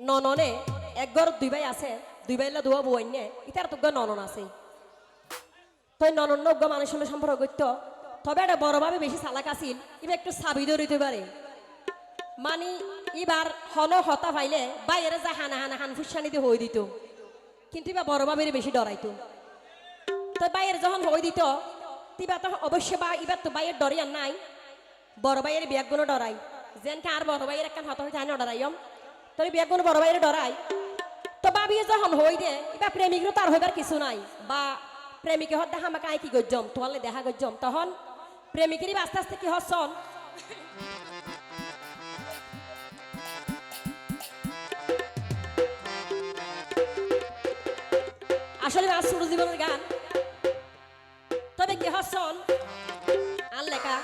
নননে একগর দুই ভাই আছে, দুই ভাইলা দুয়া বইনে ইতার তো ননন আছে। তো ননন নগ্য মানুষ হলে সম্পর্ক করতো, তবে এটা বড়ভাবে বেশি চালাক আছিল, এবার একটু সাবি ধরিতে পারে। মানে এবার হন হতা পাইলে বাইরে যা হানা হানা হান ফুসানিতে হয়ে দিত, কিন্তু এবার বড়ভাবের বেশি ডরাইতো। তো বাইরে যখন হয়ে দিত তিবা তো অবশ্যই বা এবার তো বাইয়ের ডরিয়ার নাই, বড় ভাইয়ের ব্যাগগুলো ডরাই, যেনকে আর বড় ভাইয়ের একখান হতা হইতে আইন ডরাইম, তোর ব্যাগগুলো বড় ভাইয়ের ডরাই। তো ভাবিয়ে যখন হই দে এবার প্রেমিকরও তার হইবার কিছু নাই, বা প্রেমিকে হত দেখা আমাকে আই কি করজম তোয়ালে দেখা করজম, তখন প্রেমিকেরই আস্তে আস্তে কি হচ্ছন আসলে আজ ছোট জীবনের গান। তবে কি হচ্ছন আর লেখা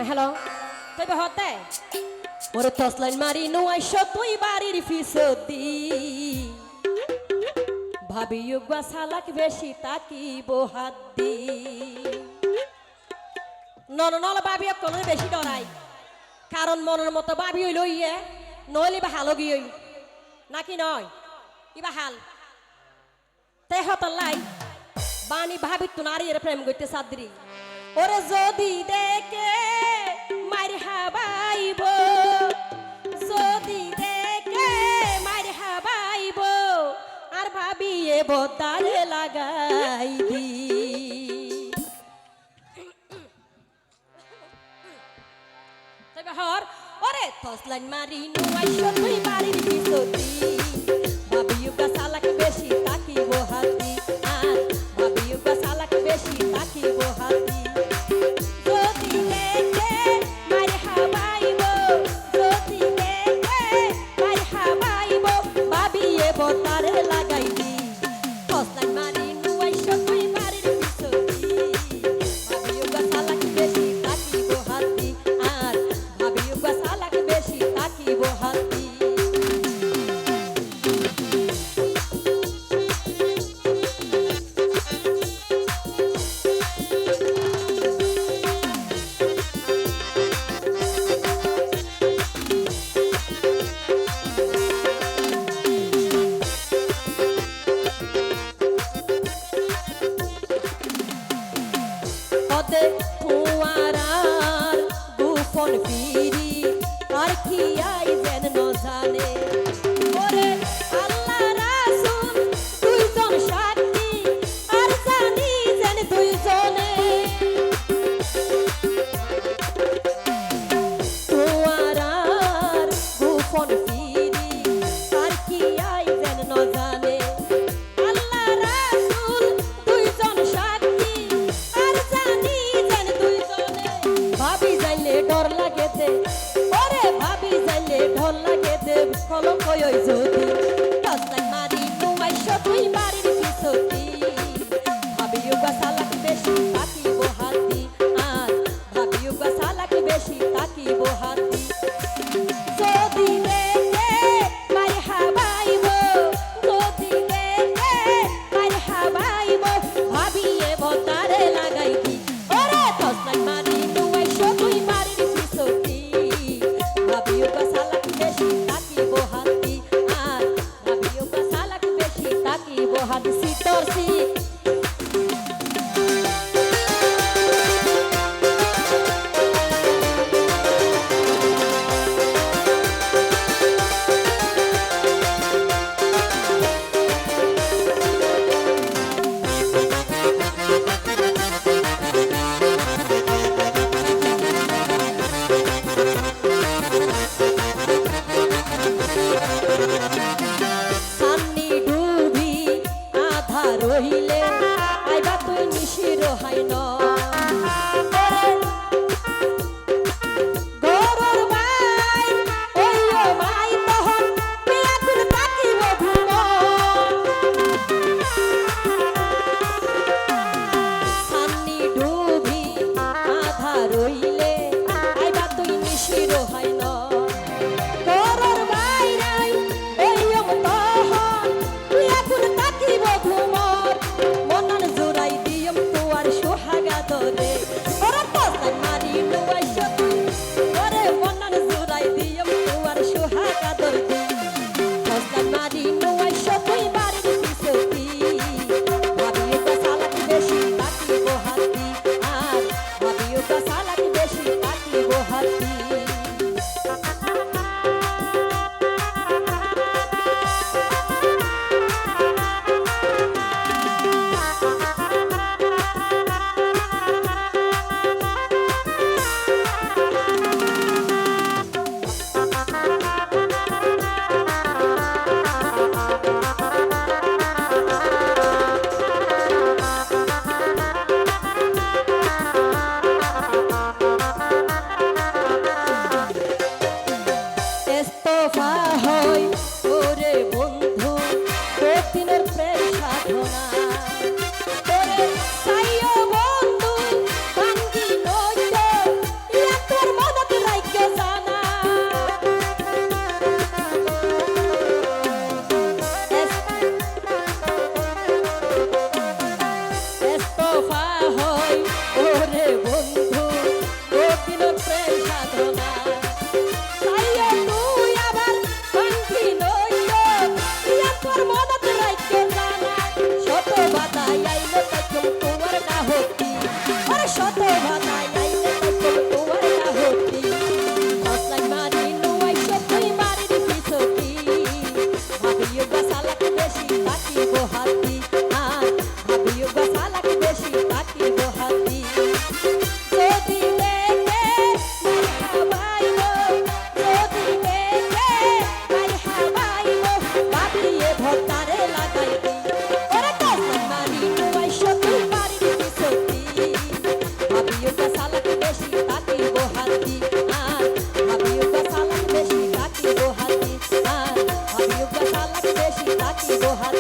হ্যালো, তবে হতে ওরে তসলাইন মারি নোয়াইশ তুই বাড়ির ফিসদি ভাবি উগবা সালাক বেশি তাকিব হাদ্দি। নল ভাবি কোনো বেশি ডরাই, কারণ মনের মতো ভাবি হইল ইয়ে নইলে বা হালো গিয়ে নাকি নয় ইবা হাল। তাই হতলাই বাণী ভাবি তো নারী এর প্রেম করতে সাদ্রি, ওরে যদি দেখে মারি হাবাইব, যদি দেখে মারি হাবাইব, আর ভাবিয়ে বদারে লাগাই দি। তবে হর ওরে তসলাইন মারি নুয়াইশ তুই বাড়ির পিছতি ভাবিউগা সালাক বেশি তাকিব হাতি, আর ভাবিউগা সালাক বেশি তাকিব হাতি। যদি দেখে মারি হাবাইব, যদি দেখে মারি হাবাইব, ভাবিয়ে বতারে লাগাইবি। তসলাইন মারি নুয়াইশ তুই বাড়ির পিছতি ভাবিউগা সালাক বেশি তাকিব হাতি, আর ভাবিউগা সালাক বেশি তাকিব হাতি। ফুয়ারার গুফন ফিরি আর কি আই যেন জানে, ওরে আল্লাহ রাসূল দুইজন সাক্ষী আর জানি যেন দুইজনে। ফুয়ারার গুফন ফিরি আর কি আই যেন জানে, আল্লাহ রাসূল দুইজন সাক্ষী আর জানি যেন দুইজনে। ভাবি যাইলে ডর লাগে দে, ওরে ভাবি যাইলে ডর লাগে দে কলঙ্ক ওই যদি। তসলাইন মারি নুয়াইশ তুই বাড়ির পিছতি ভাবিউগা সালাক বেশি তাকিব হাতি, আর ভাবিউগা সালাক বেশি তাকিব হাতি। যদি দেখে মারি হাবাইব, যদি দেখে মারি হাবাইব, ভাবিয়ে বতারে লাগাইবি। ওরে তসলাইন মারি নুয়াইশ তুই বাড়ির পিছতি ভাবিউগা সালাক বেশি তাকিব হাতি, আর ভাবিউগা সালাক বেশি তাকিব হাতি। সিতরসি সান্নি ডুবি আধা রহিলে ইস্তফা হই ওরে বন্ধু কঠিনের প্রেম সাধনা ওরে সাইও বন্ধু ভাঙ্গি নইত ইয়া তোর মদত রাইখ জানা ইস্তফা হই ওরে বন্ধু কঠিনের প্রেম সাধনা Go